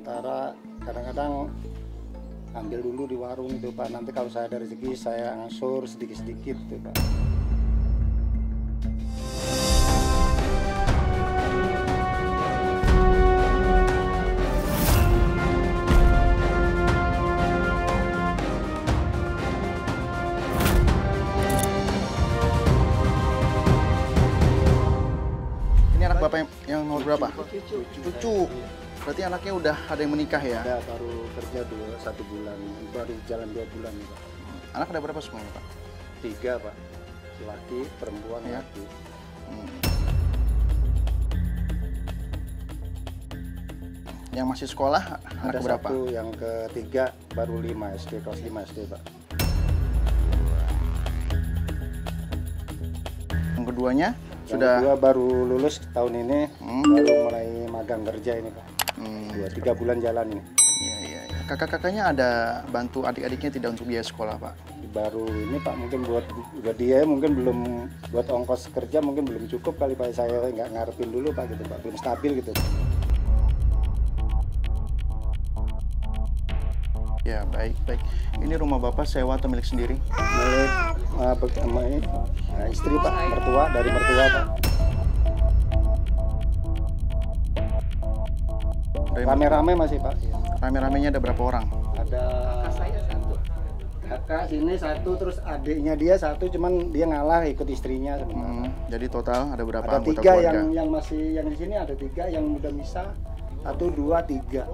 sementara kadang-kadang ambil dulu di warung itu Pak. Nanti kalau saya ada rezeki saya ngangsur sedikit-sedikit tuh Pak. Ini anak Bapak yang nomor berapa? Cucu. Berarti anaknya udah ada yang menikah ya? Ada baru kerja 1 bulan, baru jalan 2 bulan nih Pak. Anak ada berapa semuanya Pak? 3 Pak, laki, perempuan, Ya. laki. Yang masih sekolah anak Ada berapa? satu yang ketiga baru 5 SD, kelas 5 SD Pak. Yang keduanya Yang sudah kedua baru lulus tahun ini, baru mulai magang kerja ini Pak. 2-3 bulan jalan ini. Iya, iya, iya. Kakak-kakaknya ada bantu adik-adiknya tidak untuk biaya sekolah Pak? Baru ini Pak mungkin buat dia mungkin belum, buat ongkos kerja mungkin belum cukup kali Pak. Saya nggak ngarepin dulu Pak gitu Pak, belum stabil gitu. Ya, baik, baik. Ini rumah Bapak sewa atau milik sendiri? Milik istri Pak, mertua, dari mertua Pak. Rame-rame masih Pak. Rame-ramenya ada berapa orang? Ada kakak sini satu, terus adiknya dia satu, cuman dia ngalah ikut istrinya sebenarnya. Jadi total ada berapa Ada anggota 3 keluarga? yang masih yang di sini, ada 3 yang udah misah, 1, 2, 3.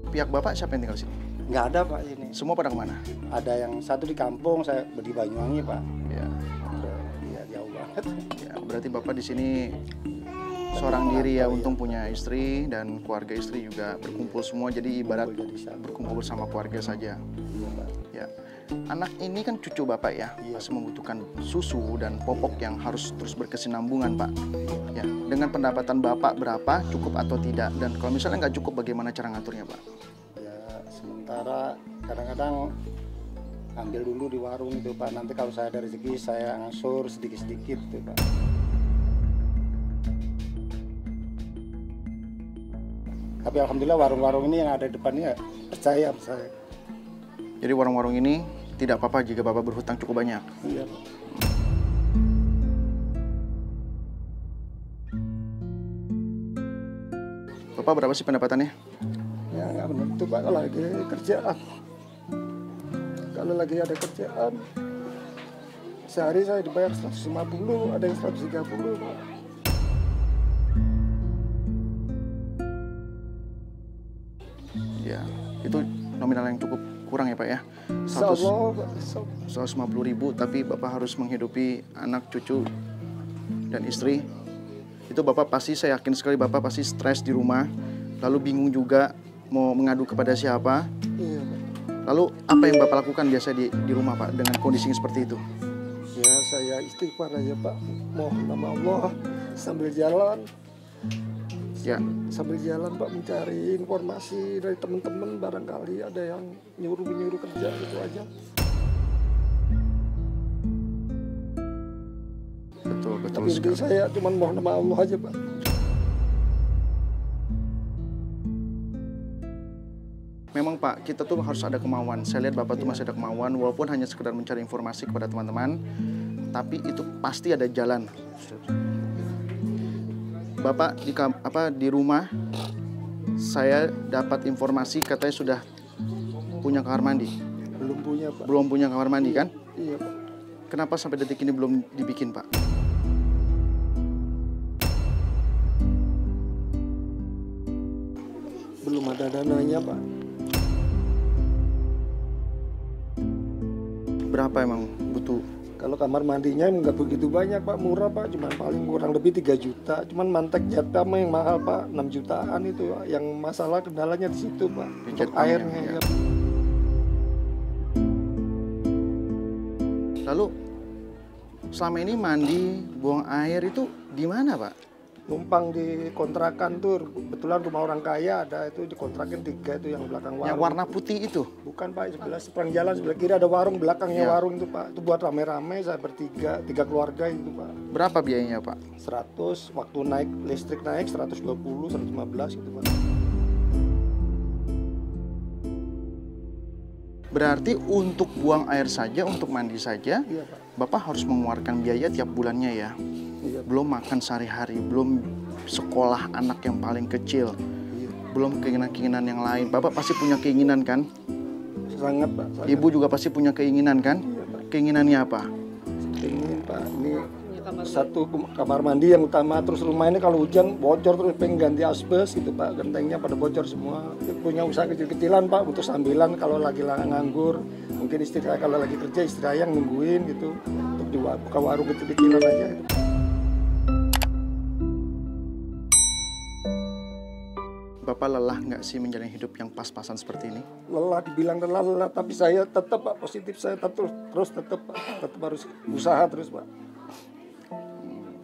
Pihak Bapak siapa yang tinggal sini? Nggak ada Pak ini. Semua pada kemana? Ada yang satu di kampung, saya di Banyuwangi Pak. Ya, Iya jauh banget. ya, berarti Bapak di sini seorang diri ya, untung punya istri dan keluarga istri juga berkumpul semua, jadi ibarat berkumpul bersama keluarga saja. Ya, anak ini kan cucu Bapak ya, masih membutuhkan susu dan popok yang harus terus berkesinambungan Pak. Ya, dengan pendapatan Bapak berapa, cukup atau tidak, dan kalau misalnya nggak cukup bagaimana cara ngaturnya Pak? Ya sementara kadang-kadang ambil dulu di warung itu Pak. Nanti kalau saya ada rezeki saya ngangsur sedikit-sedikit tuh Pak. Tapi alhamdulillah warung-warung ini yang ada di depannya percaya sama saya. Jadi warung-warung ini tidak apa-apa jika Bapak berhutang cukup banyak. Iya Pak. Bapak berapa sih pendapatannya? Ya nggak menentu Pak, kalau lagi kerjaan. Kalau lagi ada kerjaan, sehari saya dibayar 150, ada yang 130 Pak. Ya, itu nominal yang cukup kurang ya Pak ya. Insya Allah, Pak. 150.000, tapi Bapak harus menghidupi anak, cucu, dan istri. Itu Bapak pasti, saya yakin sekali Bapak pasti stres di rumah, lalu bingung juga mau mengadu kepada siapa. Iya Pak. Lalu apa yang Bapak lakukan biasa di rumah Pak dengan kondisi seperti itu? Ya saya istighfar aja Pak, mohon nama Allah sambil jalan. Ya, Sambil jalan Pak mencari informasi dari teman-teman, barangkali ada yang nyuruh kerja gitu aja. betul Tapi inti sekali. saya cuma mohon nama Allah aja Pak. Memang Pak, kita tuh harus ada kemauan. Saya lihat Bapak tuh masih ada kemauan, walaupun hanya sekedar mencari informasi kepada teman-teman, tapi itu pasti ada jalan. Bapak di rumah, saya dapat informasi katanya sudah punya kamar mandi. Belum punya Pak. Belum punya kamar mandi kan? Iya Pak. Kenapa sampai detik ini belum dibikin Pak? Belum ada dananya Pak. Berapa emang butuh? Kalau kamar mandinya nggak begitu banyak Pak, murah Pak, cuma paling kurang lebih 3 juta. Cuman mantek jatah mah yang mahal Pak, 6 jutaan itu Pak. Yang masalah kendalanya di situ Pak, untuk airnya ya. ya. Lalu selama ini mandi, buang air itu di mana Pak? numpang di kontrakan tuh, kebetulan rumah orang kaya ada itu dikontrakin 3 itu yang belakang warung. Yang warna putih itu? Bukan Pak, seberang jalan sebelah kiri ada warung, belakangnya Ya. warung itu Pak. Itu buat rame-rame, saya bertiga, 3 keluarga itu Pak. Berapa biayanya Pak? 100, waktu naik listrik naik 120, 115 gitu Pak. Berarti untuk buang air saja, untuk mandi saja, Iya Pak. Bapak harus mengeluarkan biaya tiap bulannya ya? Iya. Belum makan sehari-hari, belum sekolah anak yang paling kecil, Iya. belum keinginan-keinginan yang lain. Bapak pasti punya keinginan kan? Sangat Pak. Sangat. Ibu juga pasti punya keinginan kan? Iya Pak. Keinginannya apa? Ingin Pak, ini satu kamar mandi yang utama, terus rumah ini kalau hujan bocor terus pengen ganti asbes gitu Pak, gentengnya pada bocor semua. Punya usaha kecil-kecilan Pak untuk sambilan kalau lagi nganggur, mungkin istri saya kalau lagi kerja istri saya yang nungguin gitu untuk buka warung kecil-kecilan aja gitu. Bapak lelah nggak sih menjalani hidup yang pas-pasan seperti ini? Lelah, dibilang lelah, tapi saya tetap Pak positif, saya tetap tetap harus usaha terus Pak.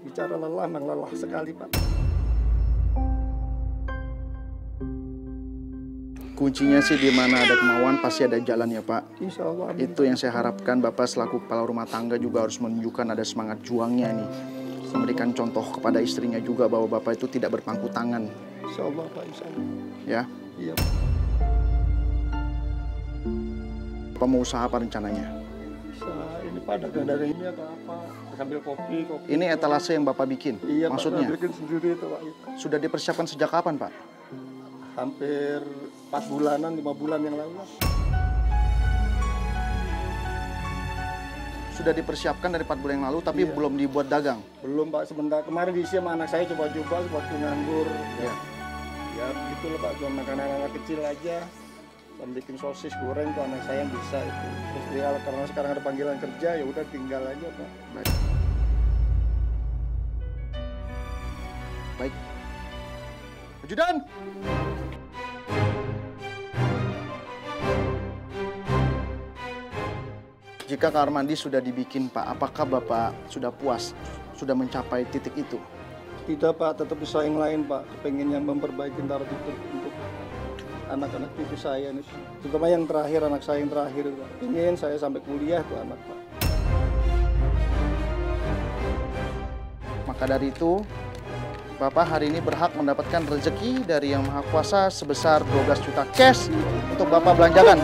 Bicara lelah, memang lelah sekali Pak. Kuncinya sih di mana ada kemauan pasti ada jalan ya Pak. Insya Allah. Amin. Itu yang saya harapkan Bapak selaku kepala rumah tangga juga harus menunjukkan ada semangat juangnya nih. Memberikan contoh kepada istrinya juga bahwa Bapak itu tidak berpangku tangan. Insya Allah Pak, insya Allah. Ya, Iya. Bapak mau usaha apa rencananya? Bisa ini Pak, dagang dari ini atau apa? Sambil kopi. Ini etalase yang Bapak bikin? Iya Maksudnya? Pak, saya bikin sendiri itu Pak. Sudah dipersiapkan sejak kapan Pak? Hampir 4 bulanan, 5 bulan yang lalu lah. Sudah dipersiapkan dari 4 bulan yang lalu tapi Iya. belum dibuat dagang? Belum Pak, sebentar kemarin diisi sama anak saya coba-coba waktu nganggur. Ya. Ya gitu loh Pak, cuma makan anak kecil aja. Dan bikin sosis goreng tuh anak saya yang bisa itu. Terus dia karena sekarang ada panggilan kerja ya udah tinggal aja Pak. Baik. Baik. Ajudan! Jika kamar mandi sudah dibikin Pak, apakah Bapak sudah puas? Sudah mencapai titik itu? Tidak Pak, tetap usaha yang lain Pak. Pengennya memperbaiki taraf itu untuk anak-anak cucu saya nih. Terutama yang terakhir, anak saya yang terakhir Pak. Ingin saya sampai kuliah tuh anak Pak. Maka dari itu, Bapak hari ini berhak mendapatkan rezeki dari Yang Maha Kuasa sebesar 12 juta cash untuk Bapak belanjakan.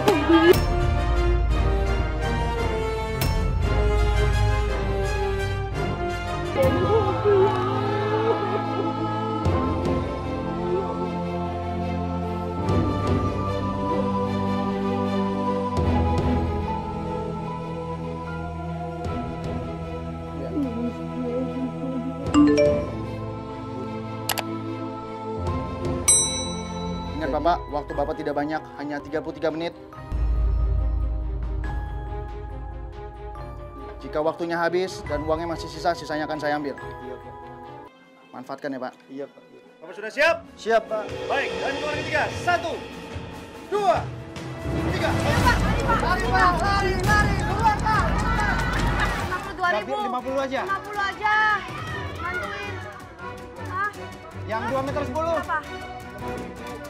Ingat Bapak, waktu Bapak tidak banyak, hanya 33 menit. Jika waktunya habis dan uangnya masih sisa, sisanya akan saya ambil. Iya Pak. Manfaatkan ya Pak. Iya Pak. Bapak sudah siap? Siap Pak. Baik, dan keluar ketiga. 1, 2, 3. Lari, keluar Pak. 52.000. 50 aja. 50 aja. Bantuin. Hah? Yang 2 meter 10. Apa?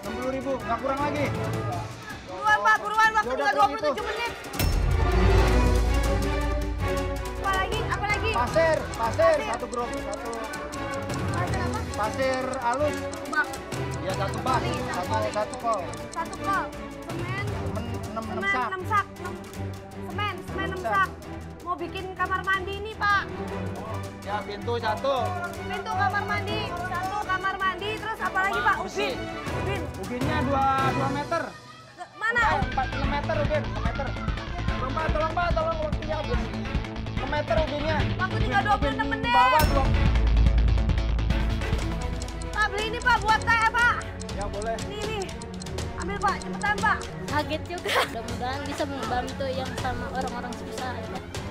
60.000, nggak kurang lagi. Buruan Pak, buruan. Waktu Yaudah, tinggal kalau 27 menit. Apa lagi? Apa lagi? Pasir, satu grup, satu Pasir apa? pasir halus. Bak. Ya satu bak, satu kol. Satu kol. Semen. 6 Semen sak. 6 sak. Semen 6 sak. Mau bikin kamar mandi nih Pak. Ya pintu satu. Pintu kamar mandi. Satu kamar mandi. Terus apa lagi Pak? Besi. Ubin. Ubinnya 2 meter. Mana? 6 meter ubin, 6 meter. Tolong Pak, tolong waktunya habis. 6 meter ubinnya. Waktu tinggal 26 menit. Bawah 2. Pak beli ini Pak buat saya Pak. Ya boleh. Nih. Ambil Pak, cepetan Pak. Kaget juga. Mudah-mudahan bisa membantu yang sama orang-orang susah.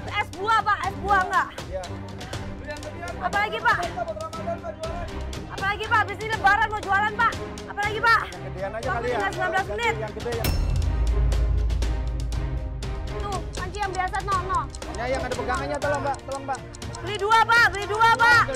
Es buah Pak, es buah enggak? Ya. Apalagi Pak? Apalagi Pak, habis ini lebaran mau jualan Pak. Apalagi Pak? Gedean aja Waktu kali ya. tinggal 19 menit. Yang gede ya. Tuh, panci yang biasa no. Ya yang ada pegangannya tolong Mbak, Beli dua Pak, beli dua Pak. Oke,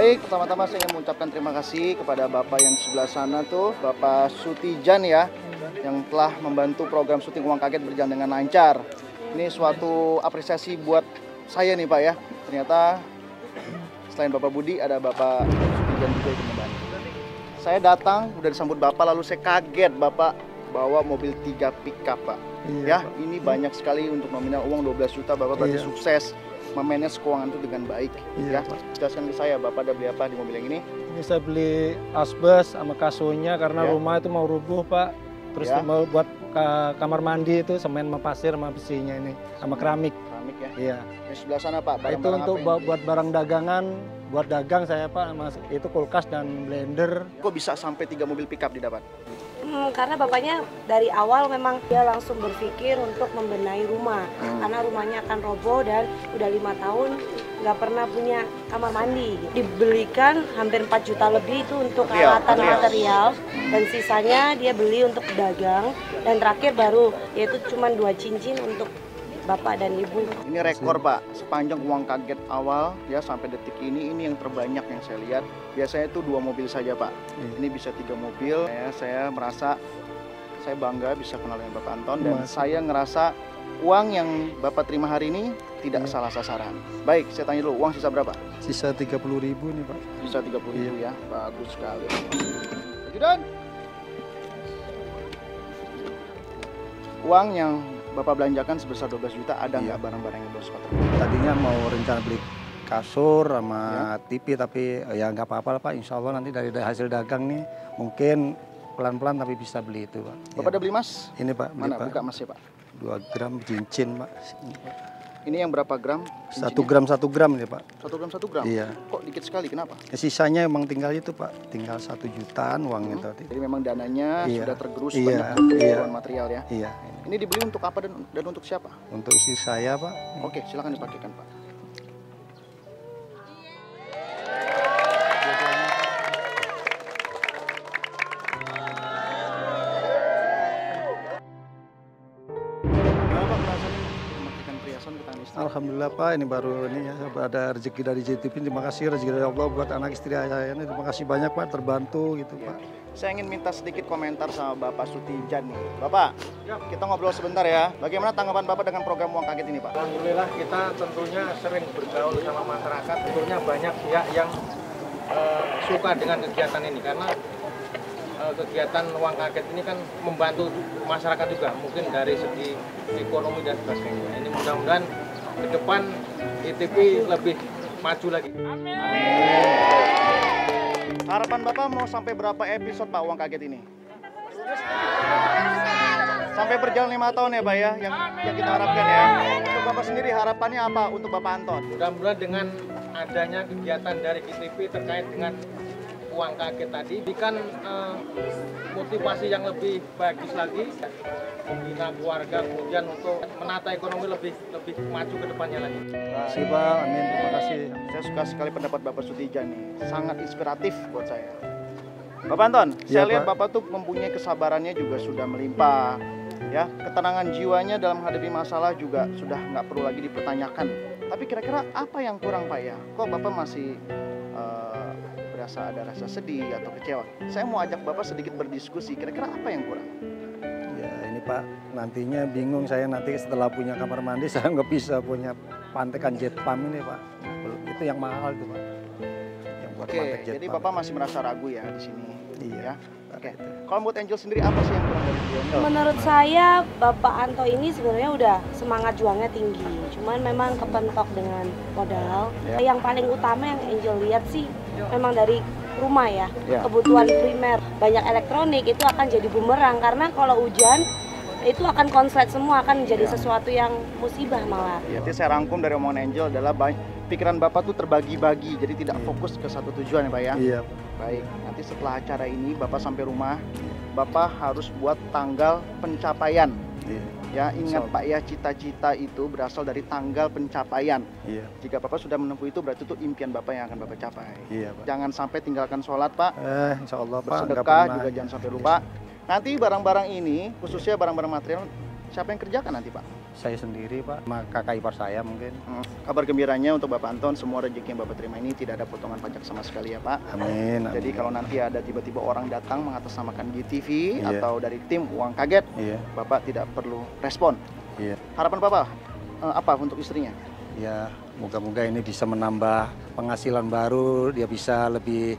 Baik, pertama-tama saya ingin mengucapkan terima kasih kepada Bapak yang di sebelah sana tuh, Bapak Sutijan ya, yang telah membantu program syuting Uang Kaget berjalan dengan lancar. Ini suatu apresiasi buat saya nih Pak ya. Ternyata selain Bapak Budi ada Bapak Sutijan juga yang membantu. Saya datang, udah disambut Bapak, lalu saya kaget Bapak bawa mobil 3 pickup Pak. Iya, Ya, ini banyak sekali untuk nominal uang 12 juta, Bapak berarti Iya. sukses memanage keuangan itu dengan baik. Iya, Ya, Pak. jelaskan ke saya, Bapak ada beli apa di mobil yang ini? Ini saya beli asbes sama kasonya karena Ya. rumah itu mau rubuh Pak. Terus Ya. mau buat kamar mandi itu semen sama pasir sama besinya ini sama keramik. Keramik ya. Iya. Di sebelah sana Pak, Itu barang-barang untuk apa ini? buat barang dagangan, buat dagang saya Pak. Itu kulkas dan blender. Kok bisa sampai 3 mobil pickup didapat? Karena bapaknya dari awal memang dia langsung berpikir untuk membenahi rumah. Karena rumahnya akan roboh dan udah 5 tahun nggak pernah punya kamar mandi. Dibelikan hampir 4 juta lebih itu untuk peralatan material. Dan sisanya dia beli untuk dagang. Dan terakhir baru yaitu cuma 2 cincin untuk bapak dan ibu. Ini rekor Pak, sepanjang Uang Kaget awal ya sampai detik ini yang terbanyak yang saya lihat. Biasanya itu 2 mobil saja Pak. Ini bisa 3 mobil. Saya merasa saya bangga bisa kenal dengan Bapak Anton dan saya ngerasa uang yang Bapak terima hari ini tidak salah sasaran. Baik, saya tanya dulu, uang sisa berapa? Sisa 30.000 nih Pak. Sisa 30.000 ya, bagus sekali. Ajudan. Uang yang Bapak belanjakan sebesar 12 juta ada nggak barang-barang yang belum sempat terbeli? Tadinya mau rencana beli kasur sama TV tapi ya nggak apa-apa lah Pak. Insya Allah nanti dari hasil dagang nih mungkin pelan-pelan tapi bisa beli itu Pak. Bapak udah beli emas? Ini Pak, beli, Mana Pak. buka emasnya Pak? 2 gram cincin Pak. Ini yang berapa gram? 1 gram 1 gram ini Pak. 1 gram 1 gram? Iya. Kok dikit sekali, kenapa? Sisanya emang tinggal itu Pak, tinggal 1 jutaan uangnya tadi. Jadi memang dananya Iya. sudah tergerus Iya, banyak untuk iya. kebutuhan material ya? Iya. Ini dibeli untuk apa dan untuk siapa? Untuk istri saya Pak. Oke, silakan dipakaikan Pak. Berapa perasaannya memakaikan perhiasan ke tangan istri? Alhamdulillah Pak, ini baru ini ya ada rezeki dari JTV. Terima kasih rezeki dari Allah buat anak istri saya ini. Terima kasih banyak Pak, terbantu gitu Pak. Saya ingin minta sedikit komentar sama Bapak Sutijan nih. Bapak, kita ngobrol sebentar ya. Bagaimana tanggapan Bapak dengan program Uang Kaget ini Pak? Alhamdulillah kita tentunya sering bergaul sama masyarakat. Tentunya banyak pihak yang suka dengan kegiatan ini karena kegiatan Uang Kaget ini kan membantu masyarakat juga, mungkin dari segi ekonomi dan sebagainya. Ini mudah-mudahan ke depan ITV lebih maju lagi. Harapan Bapak mau sampai berapa episode Pak Uang Kaget ini? Sampai berjalan 5 tahun ya Pak ya, yang kita harapkan ya. Untuk Bapak sendiri harapannya apa untuk Bapak Anton? Mudah-mudahan dengan adanya kegiatan dari ITV terkait dengan Uang Kaget tadi, berikan motivasi yang lebih bagus lagi, membina keluarga, kemudian untuk menata ekonomi lebih maju ke depannya lagi. Terima kasih Pak, amin. Terima kasih. Saya suka sekali pendapat Bapak Sutijan nih, sangat inspiratif buat saya. Bapak Anton, saya lihat Pak. Bapak tuh mempunyai kesabarannya juga sudah melimpah. Ya, ketenangan jiwanya dalam menghadapi masalah juga sudah nggak perlu lagi dipertanyakan. Tapi kira-kira apa yang kurang Pak ya? Kok Bapak masih berasa ada rasa sedih atau kecewa? Saya mau ajak Bapak sedikit berdiskusi, kira-kira apa yang kurang? Ya ini Pak, nantinya bingung saya nanti setelah punya kamar mandi saya nggak bisa punya pantekan jet pump ini Pak. Itu yang mahal itu Pak. Yang buat Oke, pantek jet jadi pump. Bapak masih merasa ragu ya di sini. Iya. Ya. Oke. Kalau buat Angel sendiri apa sih yang kurang dari beliau? Menurut saya Bapak Anto ini sebenarnya udah semangat juangnya tinggi. Cuman memang kepentok dengan modal. Yang paling utama yang Angel lihat sih memang dari rumah ya. Kebutuhan primer, banyak elektronik itu akan jadi bumerang karena kalau hujan itu akan konslet semua, akan menjadi sesuatu yang musibah malah. Jadi saya rangkum dari omongan Angel adalah pikiran Bapak tuh terbagi-bagi, jadi tidak fokus ke satu tujuan ya Pak ya? Iya. Baik, nanti setelah acara ini Bapak sampai rumah, Bapak harus buat tanggal pencapaian. Iya. Ya, ingat Pak ya, cita-cita itu berasal dari tanggal pencapaian. Iya. Jika Bapak sudah menempuh itu, berarti itu impian Bapak yang akan Bapak capai. Iya Pak. Jangan sampai tinggalkan sholat Pak, Insya Allah Pak. nggak bersedekah pernah. juga jangan sampai lupa. Nanti barang-barang ini, khususnya barang-barang material, siapa yang kerjakan nanti Pak? Saya sendiri Pak, sama kakak ipar saya mungkin. Kabar gembiranya untuk Bapak Anton, semua rezeki yang Bapak terima ini tidak ada potongan pajak sama sekali ya Pak. Amin. Jadi kalau nanti ada tiba-tiba orang datang mengatasnamakan GTV Iya. atau dari tim Uang Kaget, Iya, Bapak tidak perlu respon. iya. Harapan Bapak apa untuk istrinya? Ya, moga-moga ini bisa menambah penghasilan baru, dia bisa lebih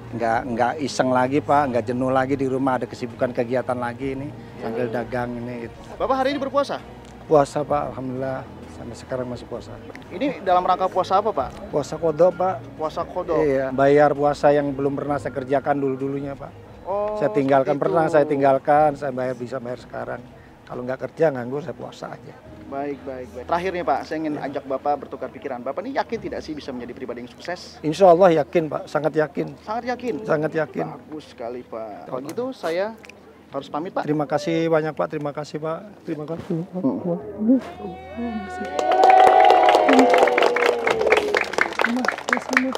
nggak iseng lagi Pak, nggak jenuh lagi di rumah, ada kesibukan kegiatan lagi ini sambil dagang ini. Gitu. Bapak hari ini berpuasa? Puasa Pak, alhamdulillah sampai sekarang masih puasa. Ini dalam rangka puasa apa Pak? Puasa kodok Pak. Puasa kodok? Iya, bayar puasa yang belum pernah saya kerjakan dulu-dulunya Pak. Oh, Saya tinggalkan, seperti pernah itu. saya tinggalkan, saya bisa bayar sekarang. Kalau nggak kerja, nganggur, saya puasa aja. Baik. Terakhir nih Pak, saya ingin ajak Bapak bertukar pikiran. Bapak ini yakin tidak sih bisa menjadi pribadi yang sukses? Insya Allah yakin Pak, sangat yakin. Sangat yakin? Sangat yakin. Bagus sekali Pak. Kalau gitu saya harus pamit Pak. Terima kasih banyak Pak, terima kasih Pak. Terima kasih. Terima kasih.